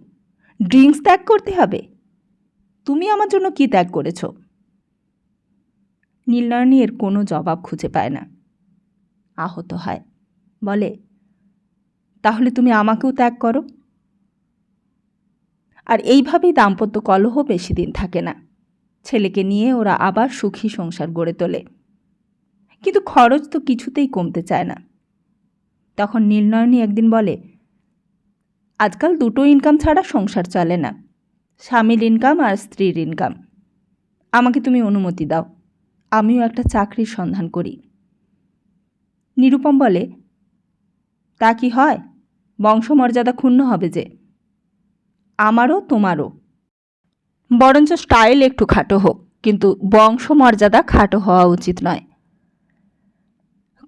ড্রিঙ্কস ত্যাগ করতে হবে। তুমি আমার জন্য কি ত্যাগ করেছ? নীলনয়নী এর কোনো জবাব খুঁজে পায় না। আহত হয়, বলে, তাহলে তুমি আমাকেও ত্যাগ করো। আর এইভাবেই দাম্পত্য কলহ বেশি দিন থাকে না। ছেলেকে নিয়ে ওরা আবার সুখী সংসার গড়ে তোলে। কিন্তু খরচ তো কিছুতেই কমতে চায় না। তখন নীলনয়নী একদিন বলে, আজকাল দুটো ইনকাম ছাড়া সংসার চলে না, স্বামীর ইনকাম আর স্ত্রীর ইনকাম। আমাকে তুমি অনুমতি দাও, আমিও একটা চাকরির সন্ধান করি। নিরুপম বলে, তা কি হয়? বংশমর্যাদা ক্ষুণ্ণ হবে যে। আমারও তোমারও, বরঞ্চ স্টাইল একটু খাটো হোক, কিন্তু বংশমর্যাদা খাটো হওয়া উচিত নয়।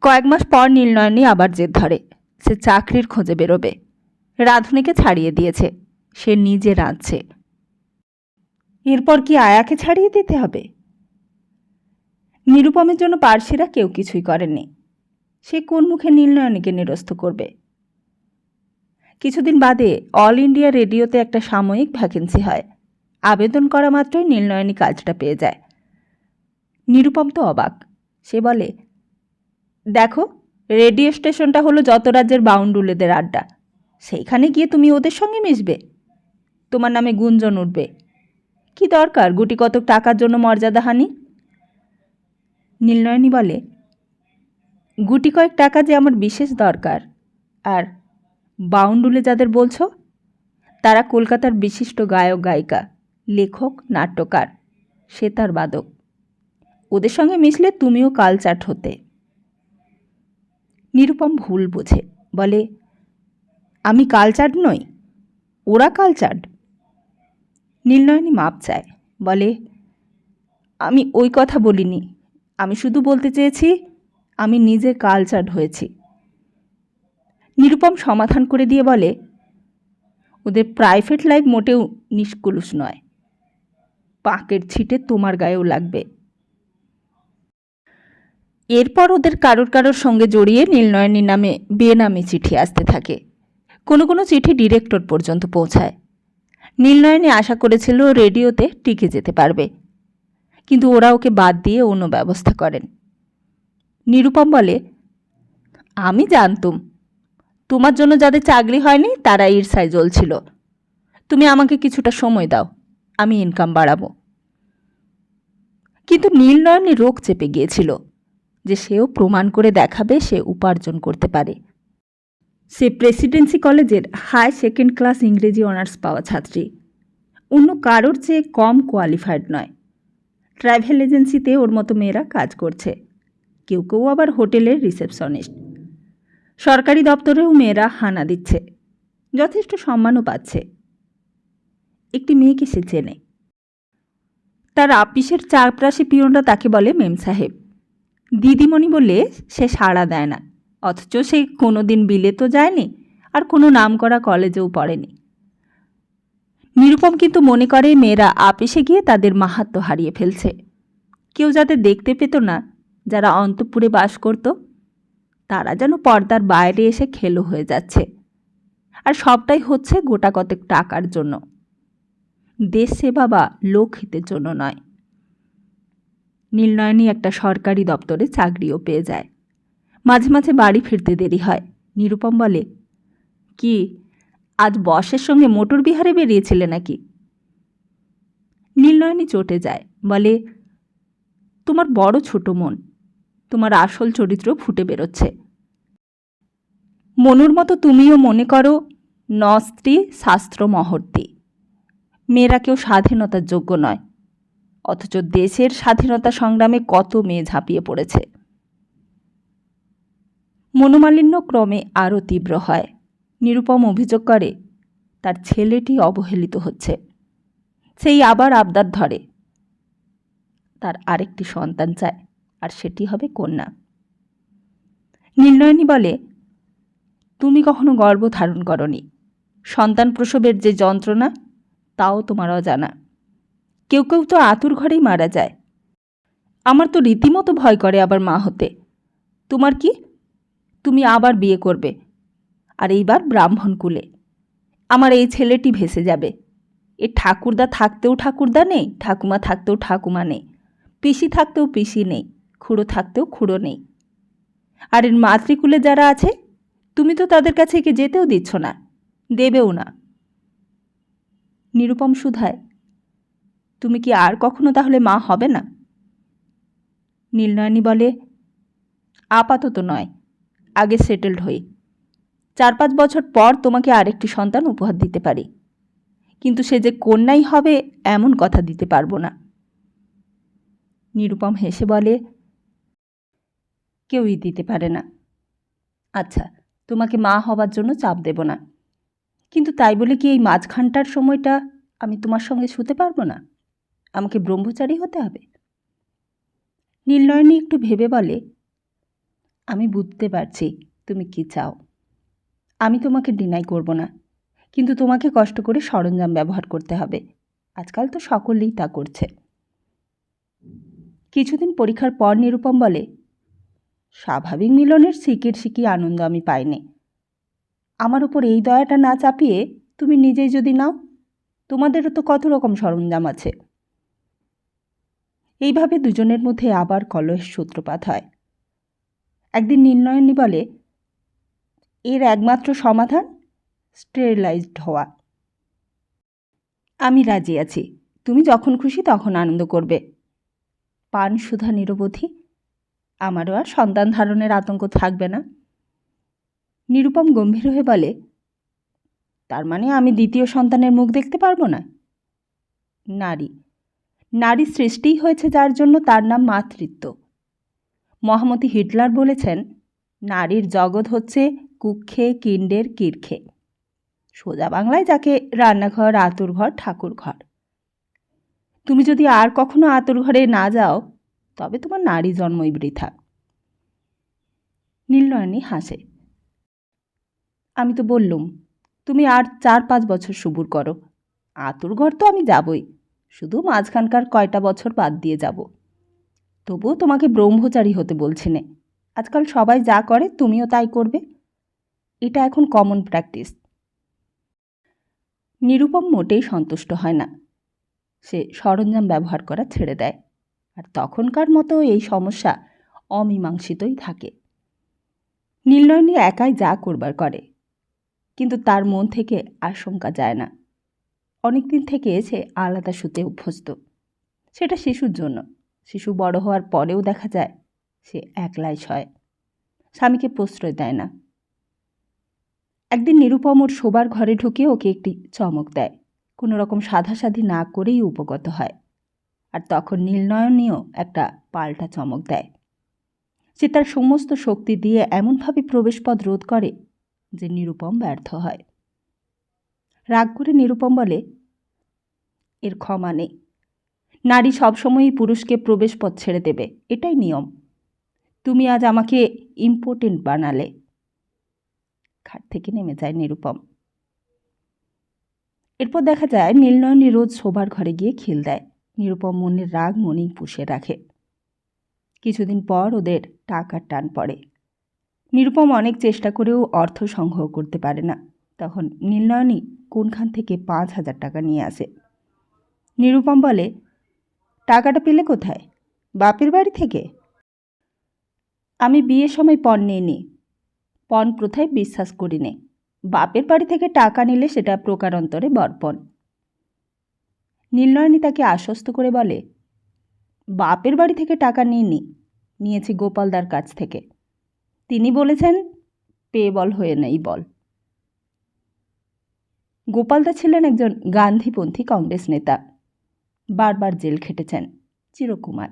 কয়েক মাস পর নীলনয়নী আবার জেদ ধরে, সে চাকরির খোঁজে বেরোবে। রাঁধুনিকে ছাড়িয়ে দিয়েছে, সে নিজে রাঁধছে। এরপর কি আয়াকে ছাড়িয়ে দিতে হবে? নিরুপমের জন্য পার্সিরা কেউ কিছুই করেননি। সে কোন মুখে নীলনয়নীকে নিরস্ত করবে? কিছুদিন বাদে অল ইন্ডিয়া রেডিওতে একটা সাময়িক ভ্যাকেন্সি হয়। আবেদন করা মাত্রই নীলনয়নী কাজটা পেয়ে যায়। নিরুপম তো অবাক। সে বলে, দেখো, রেডিও স্টেশনটা হলো যত রাজ্যের বাউন্ডুলেদের আড্ডা। সেইখানে গিয়ে তুমি ওদের সঙ্গে মিশবে? তোমার নামে গুঞ্জন উঠবে। কি দরকার গুটি কতক টাকার জন্য মর্যাদাহানি? নীলনয়নী বলে, গুটি কয়েক টাকা যে আমার বিশেষ দরকার। আর বাউন্ডুলে যাদের বলছো, তারা কলকাতার বিশিষ্ট গায়ক গায়িকা, লেখক, নাট্যকার, সেতার বাদক। ওদের সঙ্গে মিশলে তুমিও কালচার্ড হতে। নিরুপম ভুল বোঝে, বলে, আমি কালচার্ড নই, ওরা কালচার্ড। নীলনয়নী মাপ চায়, বলে, আমি ওই কথা বলিনি, আমি শুধু বলতে চেয়েছি আমি নিজে কালচার্ড হয়েছি। নিরুপম সমাধান করে দিয়ে বলে, ওদের প্রাইভেট লাইফ মোটেও নিষ্কলুষ নয়, পাকের ছিটে তোমার গায়েও লাগবে। এরপর ওদের কারোর সঙ্গে জড়িয়ে নীলনয়নীর নামে বেনামি চিঠি আসতে থাকে। কোনো কোনো চিঠি ডিরেক্টর পর্যন্ত পৌঁছায়। নীলনয়নী আশা করেছিল রেডিওতে টিকে যেতে পারবে, কিন্তু ওরা ওকে বাদ দিয়ে অন্য ব্যবস্থা করেন। নিরুপম বলে, আমি জানতুম তোমার জন্য যাদের চাকরি হয়নি তারা ঈর্ষায় জ্বলছিল। তুমি আমাকে কিছুটা সময় দাও, আমি ইনকাম বাড়াবো। কিন্তু নীলনয়নী রোগ চেপে গিয়েছিল যে সেও প্রমাণ করে দেখাবে সে উপার্জন করতে পারে। সে প্রেসিডেন্সি কলেজের হাই সেকেন্ড ক্লাস ইংরেজি অনার্স পাওয়া ছাত্রী, অন্য কারোর চেয়ে কম কোয়ালিফাইড নয়। ট্রাভেল এজেন্সিতে ওর মতো মেয়েরা কাজ করছে, কেউ কেউ আবার হোটেলের রিসেপশনিস্ট। সরকারি দপ্তরেও মেয়েরা হানা দিচ্ছে, যথেষ্ট সম্মানও পাচ্ছে। একটি মেয়েকে সে চেনে। তার আপিসের চারপাশে পিয়নরা তাকে বলে মেম সাহেব। দিদিমণি বললে সে সাড়া দেয় না, অথচ সে কোনো দিন বিলেতও যায়নি আর কোনো নামকরা কলেজেও পড়েনি। নিরুপম কিন্তু মনে করে মেয়েরা আপিসে গিয়ে তাদের মাহাত্ম্য হারিয়ে ফেলছে। কেউ যাদের দেখতে পেত না, যারা অন্তঃপুরে বাস করত, তারা যেন পর্দার বাইরে এসে খেলো হয়ে যাচ্ছে। আর সবটাই হচ্ছে গোটা কতেক টাকার জন্য, দেশ সেবা বা লোকহিতের জন্য নয়। নীলনয়নী একটা সরকারি দপ্তরে চাকরিও পেয়ে যায়। মাঝে মাঝে বাড়ি ফিরতে দেরি হয়। নিরুপম বলে, কি আজ বসের সঙ্গে মোটর বিহারে বেরিয়েছিলে নাকি? নীলনয়নী চটে যায়, বলে, তোমার বড় ছোট মন, তোমার আসল চরিত্র ফুটে বেরোচ্ছে। মনুর মতো তুমিও মনে করো ন স্ত্রী শাস্ত্র মহর্তি, মেয়েরা কেউ স্বাধীনতার যোগ্য নয়, অথচ দেশের স্বাধীনতা সংগ্রামে কত মেয়ে ঝাঁপিয়ে পড়েছে। মনোমালিন্য ক্রমে আরও তীব্র হয়। নিরুপম অভিযোগ করে তার ছেলেটি অবহেলিত হচ্ছে। সেই আবার আবদার ধরে, তার আরেকটি সন্তান চায়, আর সেটি হবে কন্যা। নীলনয়নী বলে, তুমি কখনো গর্ভ ধারণ করনি, সন্তান প্রসবের যে যন্ত্রণা তাও তোমার অজানা। কেউ কেউ তো আতুর ঘরেই মারা যায়। আমার তো রীতিমতো ভয় করে আবার মা হতে। তোমার কি? তুমি আবার বিয়ে করবে, আর এইবার ব্রাহ্মণ কুলে। আমার এই ছেলেটি ভেসে যাবে। এ ঠাকুরদা থাকতেও ঠাকুরদা নেই, ঠাকুমা থাকতেও ঠাকুমা নেই, পিসি থাকতেও পিসি নেই, খুড়ো থাকতেও খুড়ো নেই। আর এর মাতৃকুলে যারা আছে, তুমি তো তাদের কাছে একে যেতেও দিচ্ছ না, দেবেও না। নিরুপম শুধায়, তুমি কি আর কখনো তাহলে মা হবে না? নীলনয়নী বলে, আপাতত নয়, আগে সেটেলড হই। 4-5 বছর পর তোমাকে আরেকটি সন্তান উপহার দিতে পারি, কিন্তু সে যে কন্যাই হবে এমন কথা দিতে পারবো না। নিরুপম হেসে বলে, কেউই দিতে পারে না। আচ্ছা, তোমাকে মা হবার জন্য চাপ দেব না, কিন্তু তাই বলে কি এই মাঝখানটার সময়টা আমি তোমার সঙ্গে শুতে পারবো না? আমাকে ব্রহ্মচারী হতে হবে? নীলনয়নী একটু ভেবে বলে, আমি বুঝতে পারছি তুমি কি চাও। আমি তোমাকে ডিনাই করব না, কিন্তু তোমাকে কষ্ট করে সরঞ্জাম ব্যবহার করতে হবে। আজকাল তো সকলেই তা করছে। কিছুদিন পরীক্ষার পর নিরুপম বলে, স্বাভাবিক মিলনের সিকি আনন্দ আমি পাইনি। আমার উপর এই দয়াটা না চাপিয়ে তুমি নিজেই যদি নাও, তোমাদেরও তো কত রকম সরঞ্জাম আছে। এইভাবে দুজনের মধ্যে আবার কলহের সূত্রপাত হয়। একদিন নীলনয়নী বলে, এর একমাত্র সমাধান স্টেরিলাইজড হওয়া। আমি রাজি আছি, তুমি যখন খুশি তখন আনন্দ করবে। পান সুধা নিরবধি, আমারও আর সন্তান ধারণের আতঙ্ক থাকবে না। নিরুপম গম্ভীর হয়ে বলে, তার মানে আমি দ্বিতীয় সন্তানের মুখ দেখতে পারবো না? নারী সৃষ্টিই হয়েছে যার জন্য, তার নাম মাতৃত্ব। মহামতি হিটলার বলেছেন, নারীর জগৎ হচ্ছে কুক্ষে কিন্ডের কীর্খে, সোজা বাংলায় যাকে রান্নাঘর, আতুর ঘর, ঠাকুর ঘর। তুমি যদি আর কখনো আতুর ঘরে না যাও, তবে তোমার নারী জন্মই বৃথা। নীলনয়নী হাসে, আমি তো বললুম, তুমি আর 4-5 বছর সবুর করো। আতুর ঘর তো আমি যাবই, শুধু মাঝখানকার কয়টা বছর বাদ দিয়ে যাব। তবুও তোমাকে ব্রহ্মচারী হতে বলছি নে। আজকাল সবাই যা করে তুমিও তাই করবে, এটা এখন কমন প্র্যাকটিস। নিরুপম মোটেই সন্তুষ্ট হয় না। সে সরঞ্জাম ব্যবহার করা ছেড়ে দেয়, আর তখনকার মতো এই সমস্যা অমীমাংসিতই থাকে। নীলনয়নী একাই যা করবার করে, কিন্তু তার মন থেকে আশঙ্কা যায় না। অনেক দিন থেকে সে আলাদা শুতে অভ্যস্ত। সেটা শিশুর জন্য। শিশু বড় হওয়ার পরেও দেখা যায় সে একলাই শয়, স্বামীকে প্রশ্রয় দেয় না। একদিন নিরুপম ওর শোবার ঘরে ঢুকে ওকে একটি চমক দেয়। কোনো রকম সাধাসাধি না করেই উপগত হয়। আর তখন নীলনয়নীও একটা পাল্টা চমক দেয়। সে তার সমস্ত শক্তি দিয়ে এমনভাবে প্রবেশপথ রোধ করে যে নিরুপম ব্যর্থ হয়। রাগ করে নিরুপম বলে, এর ক্ষমা নেই। নারী সবসময়ই পুরুষকে প্রবেশপথ ছেড়ে দেবে, এটাই নিয়ম। তুমি আজ আমাকে ইম্পোর্টেন্ট বানালে। খাট থেকে নেমে যায় নিরুপম। এরপর দেখা যায় নীলনয়নী রোজ শোবার ঘরে গিয়ে খিল দেয়। নিরুপম মনের রাগ মনেই পুষে রাখে। কিছুদিন পর ওদের টাকার টান পড়ে। নিরুপম অনেক চেষ্টা করেও অর্থ সংগ্রহ করতে পারে না। তখন নীলনয়নী কোনখান থেকে 5,000 টাকা নিয়ে আসে। নিরুপম বলে, টাকাটা পেলে কোথায়? বাপের বাড়ি থেকে? আমি বিয়ের সময় পণ নিইনি, পণ প্রথায় বিশ্বাস করি নে। বাপের বাড়ি থেকে টাকা নিলে সেটা প্রকারান্তরে বর্পণ। নীলনয়নী তাকে আশ্বস্ত করে বলে, বাপের বাড়ি থেকে টাকা নিয়েছি গোপালদার কাছ থেকে। তিনি বলেছেন পেবল হয়ে নেই বল। গোপালদা ছিলেন একজন গান্ধীপন্থী কংগ্রেস নেতা, বারবার জেল খেটেছেন, চিরকুমার,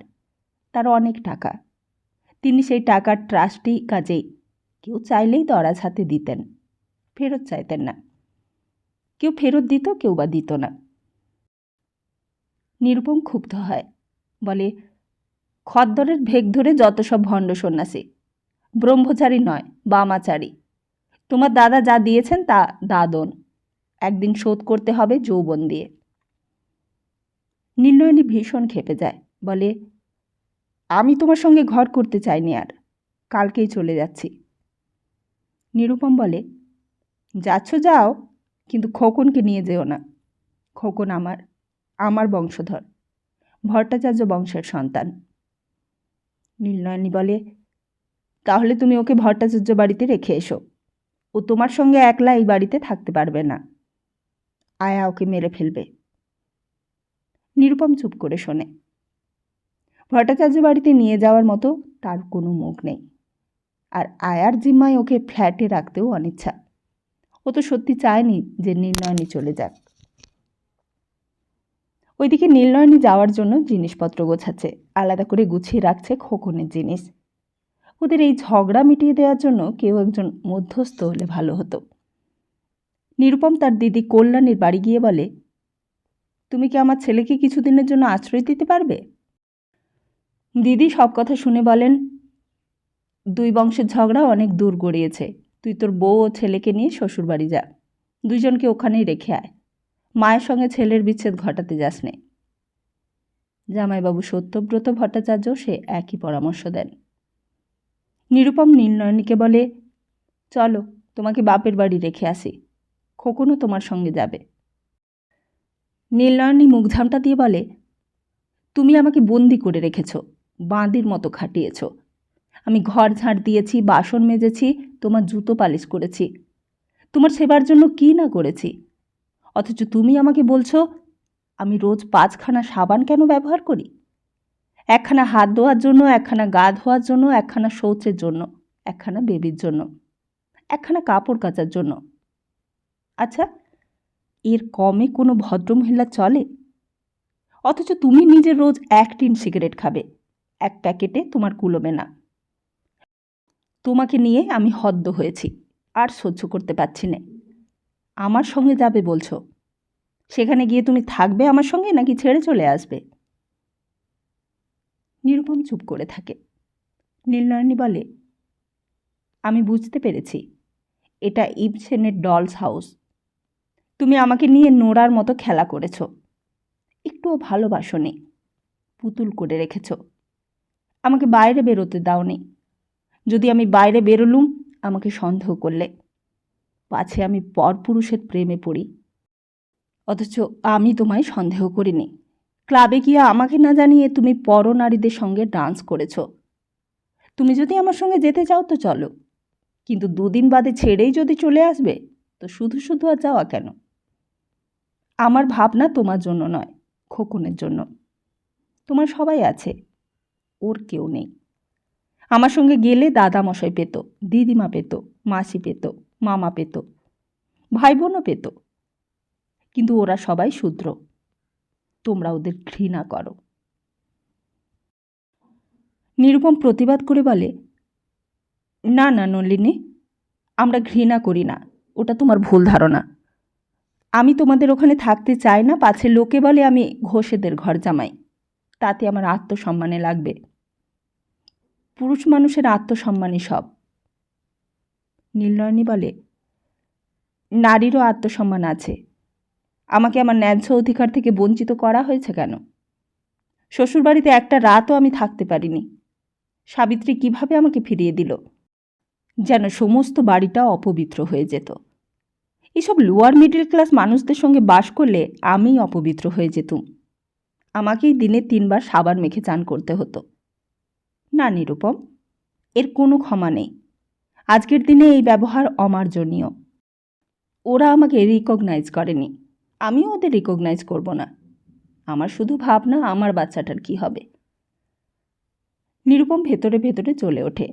তার অনেক টাকা। তিনি সেই টাকার ট্রাস্টি, কাজেই কেউ চাইলেই দরাজ হাতে দিতেন, ফেরত চাইতেন না। কেউ ফেরত দিত, কেউ বা দিত না। নিরুপম ক্ষুব্ধ হয়, বলে, খদ্দরের ভেগ ধরে যত সব ভণ্ড সন্ন্যাসী, ব্রহ্মচারী নয় বামাচারী। তোমার দাদা যা দিয়েছেন তা দাদন, একদিন শোধ করতে হবে যৌবন দিয়ে। নীলনয়নী ভীষণ ক্ষেপে যায়, বলে, আমি তোমার সঙ্গে ঘর করতে চাইনি আর, কালকেই চলে যাচ্ছি। নিরুপম বলে, যাচ্ছ যাও, কিন্তু খোকনকে নিয়ে যেও না। খোকন আমার বংশধর, ভট্টাচার্য বংশের সন্তান। নীলনয়নী বলে, তাহলে তুমি ওকে ভট্টাচার্য বাড়িতে রেখে এসো। ও তোমার সঙ্গে একলা এই বাড়িতে থাকতে পারবে না, আয়া ওকে মেরে ফেলবে। নিরুপম চুপ করে শোনে। ভট্টাচার্য বাড়িতে নিয়ে যাওয়ার মতো তার কোনো মুখ নেই, আর আয়ার জিম্মায় ওকে ফ্ল্যাটে রাখতেও অনিচ্ছা। ও তো সত্যি চায়নি যে নীলনয়নী চলে যাক। ওইদিকে নীলনয়নী যাওয়ার জন্য জিনিসপত্র গোছাচ্ছে, আলাদা করে গুছিয়ে রাখছে খোকনের জিনিস। ওদের এই ঝগড়া মিটিয়ে দেওয়ার জন্য কেউ একজন মধ্যস্থ হলে ভালো হতো। নিরুপম তার দিদি কল্যাণীর বাড়ি গিয়ে বলে, তুমি কি আমার ছেলেকে কিছুদিনের জন্য আশ্রয় দিতে পারবে? দিদি সব কথা শুনে বলেন, দুই বংশের ঝগড়া অনেক দূর গড়িয়েছে, তুই তোর বউ ও ছেলেকে নিয়ে শ্বশুরবাড়ি যা, দুইজনকে ওখানেই রেখে আয়, মায়ের সঙ্গে ছেলের বিচ্ছেদ ঘটাতে যাস নে। জামাইবাবু সত্যব্রত ভট্টাচার্য সে একই পরামর্শ দেন। নিরুপম নীলনয়নীকে বলে, চলো তোমাকে বাপের বাড়ি রেখে আসি, খোকনও তোমার সঙ্গে যাবে। নীলনয়নী মুখ ঝামটা দিয়ে বলে, তুমি আমাকে বন্দি করে রেখেছ, বাঁদির মতো খাটিয়েছ। আমি ঘর ঝাড় দিয়েছি, বাসন মেজেছি, তোমার জুতো পালিশ করেছি, তোমার সেবার জন্য কি না করেছি। অথচ তুমি আমাকে বলছো আমি রোজ 5খানা সাবান কেন ব্যবহার করি, একখানা হাত ধোয়ার জন্য, একখানা গা ধোয়ার জন্য, একখানা শৌচের জন্য, একখানা বেবির জন্য, একখানা কাপড় কাচার জন্য। আচ্ছা, এর কমে কোনো ভদ্রমহিলা চলে? অথচ তুমি নিজে রোজ 1 টিন সিগারেট খাবে, 1 প্যাকেটে তোমার কুলোবে না। তোমাকে নিয়ে আমি হদ্দ হয়েছি, আর সহ্য করতে পারছি না। আমার সঙ্গে যাবে বলছো, সেখানে গিয়ে তুমি থাকবে আমার সঙ্গে নাকি ছেড়ে চলে আসবে? নিরুপম চুপ করে থাকে। নীলনয়নী বলে, আমি বুঝতে পেরেছি, এটা ইবসেনের ডলস হাউস। তুমি আমাকে নিয়ে নোড়ার মতো খেলা করেছ, একটুও ভালোবাসোনি, পুতুল করে রেখেছ। আমাকে বাইরে বেরোতে দাওনি। যদি আমি বাইরে বেরোলুম আমাকে সন্দেহ করলে, পাছে আমি পরপুরুষের প্রেমে পড়ি। অথচ আমি তোমায় সন্দেহ করিনি। ক্লাবে গিয়ে আমাকে না জানিয়ে তুমি পরনারীদের সঙ্গে ডান্স করেছ। তুমি যদি আমার সঙ্গে যেতে চাও তো চলো, কিন্তু 2 দিন বাদে ছেড়েই যদি চলে আসবে তো শুধু শুধু আর যাওয়া কেন? আমার ভাবনা তোমার জন্য নয়, খোকনের জন্য। তোমার সবাই আছে, ওর কেউ নেই। আমার সঙ্গে গেলে দাদামশাই পেত, দিদিমা পেত, মাসি পেত, মামা পেত, ভাই বোনও পেত, কিন্তু ওরা সবাই শূদ্র। তোমরা ওদের ঘৃণা করো। নিরুপম প্রতিবাদ করে বলে, না না নলিনী, আমরা ঘৃণা করি না, ওটা তোমার ভুল ধারণা। আমি তোমাদের ওখানে থাকতে চাই না, পাছে লোকে বলে আমি ঘোষেদের ঘর জামাই, তাতে আমার আত্মসম্মানে লাগবে। পুরুষ মানুষের আত্মসম্মানই সব। নীলনয়নী বলে, নারীরও আত্মসম্মান আছে। আমাকে আমার ন্যায্য অধিকার থেকে বঞ্চিত করা হয়েছে কেন? শ্বশুরবাড়িতে একটা রাতও আমি থাকতে পারিনি। সাবিত্রী কিভাবে আমাকে ফিরিয়ে দিল, যেন সমস্ত বাড়িটা অপবিত্র হয়ে যেত। এসব লোয়ার মিডল ক্লাস মানুষদের সঙ্গে বাস করলে আমিই অপবিত্র হয়ে যেতুম। আমাকেই দিনে 3 বার সাবান মেখে চান করতে হতো। না নিরুপম, এর কোনো ক্ষমা নেই। আজকের দিনে এই ব্যবহার অমার্জনীয়। ওরা আমাকে রিকগনাইজ করেনি, আমিও ওদের রিকগনাইজ করব না। আমার শুধু ভাবনা আমার বাচ্চাটার কি হবে। নিরুপম ভেতরে ভেতরে চলে ওঠে,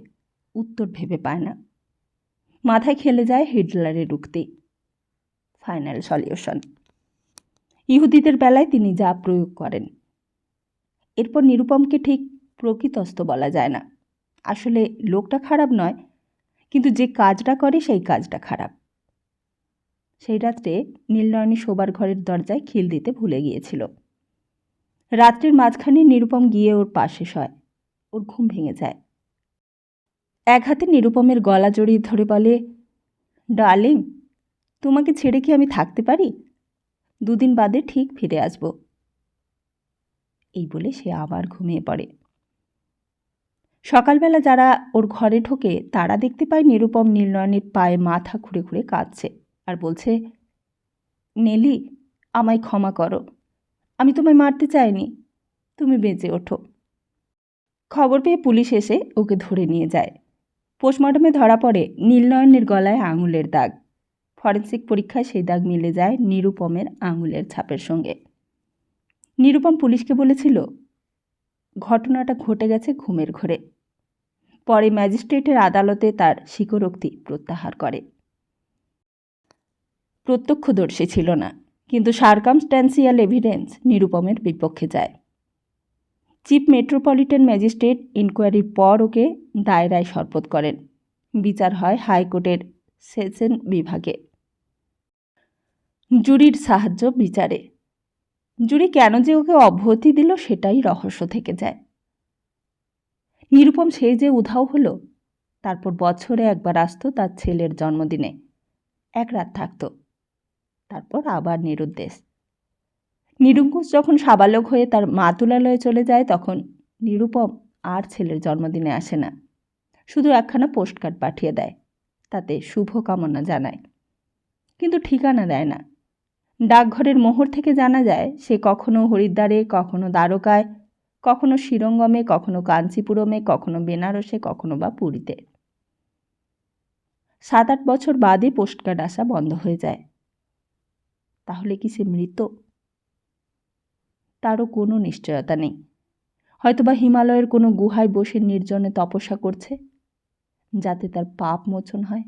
উত্তর ভেবে পায় না। মাথায় খেলে যায় হিটলারের উক্তি, ফাইনাল সলিউশন। ইহুদিদের বেলায় তিনি যা প্রয়োগ করেন। এরপর নিরুপমকে ঠিক প্রকৃতস্থ বলা যায় না। আসলে লোকটা খারাপ নয়, কিন্তু যে কাজটা করে সেই কাজটা খারাপ। সেই রাত্রে নীলনয়নী শোবার ঘরের দরজায় খিল দিতে ভুলে গিয়েছিল। রাত্রির মাঝখানে নিরুপম গিয়ে ওর পাশে শয়। ওর ঘুম ভেঙে যায়। এক হাতে নিরুপমের গলা জড়িয়ে ধরে বলে, ডার্লিং, তোমাকে ছেড়ে কি আমি থাকতে পারি? 2 দিন বাদে ঠিক ফিরে আসব। এই বলে সে আবার ঘুমিয়ে পড়ে। সকালবেলা যারা ওর ঘরে ঢোকে তারা দেখতে পায় নিরুপম নীলনয়নীর পায়ে মাথা খুঁড়ে খুঁড়ে কাঁদছে আর বলছে, নেলি, আমায় ক্ষমা করো, আমি তোমায় মারতে চাইনি, তুমি বেঁচে ওঠো। খবর পেয়ে পুলিশ এসে ওকে ধরে নিয়ে যায়। পোস্টমর্টমে ধরা পড়ে নীলনয়নের গলায় আঙুলের দাগ। ফরেন্সিক পরীক্ষায় সেই দাগ মিলে যায় নিরুপমের আঙুলের ছাপের সঙ্গে। নিরুপম পুলিশকে বলেছিল ঘটনাটা ঘটে গেছে ঘুমের ঘোরে। পরে ম্যাজিস্ট্রেটের আদালতে তার স্বীকারোক্তি প্রত্যাহার করে। প্রত্যক্ষদর্শী ছিল না, কিন্তু সার্কামস্ট্যান্সিয়াল এভিডেন্স নিরুপমের বিপক্ষে যায়। চিফ মেট্রোপলিটন ম্যাজিস্ট্রেট ইনকোয়ারির পর ওকে দায়রায় শরপথ করেন। বিচার হয় হাইকোর্টের সেশন বিভাগে। জুরির সাহায্য বিচারে। জুরি কেন যে ওকে অব্যাহতি দিল সেটাই রহস্য থেকে যায়। নিরুপম সেই যে উধাও হলো, তারপর বছরে একবার আসতো তার ছেলের জন্মদিনে, 1 রাত থাকতো, তারপর আবার নিরুদ্দেশ। নিরঙ্কুশ যখন সাবালক হয়ে তার মাতুলালয়ে চলে যায় তখন নিরুপম আর ছেলের জন্মদিনে আসে না, শুধু একখানা পোস্টকার্ড পাঠিয়ে দেয়, তাতে শুভকামনা জানায়, কিন্তু ঠিকানা দেয় না। ডাকঘরের মোহর থেকে জানা যায় সে কখনো হরিদ্বারে, কখনো দ্বারকায়, কখনো শ্রীরঙ্গমে, কখনো কাঞ্চিপুরমে, কখনো বেনারসে, কখনো বা পুরীতে। 7-8 বছর বাদে পোস্টকার্ড আসা বন্ধ হয়ে যায়। তাহলে কি সে মৃত? তারও কোনো নিশ্চয়তা নেই। হয়তোবা হিমালয়ের কোনো গুহায় বসে নির্জনে তপস্যা করছে, যাতে তার পাপ মোচন হয়।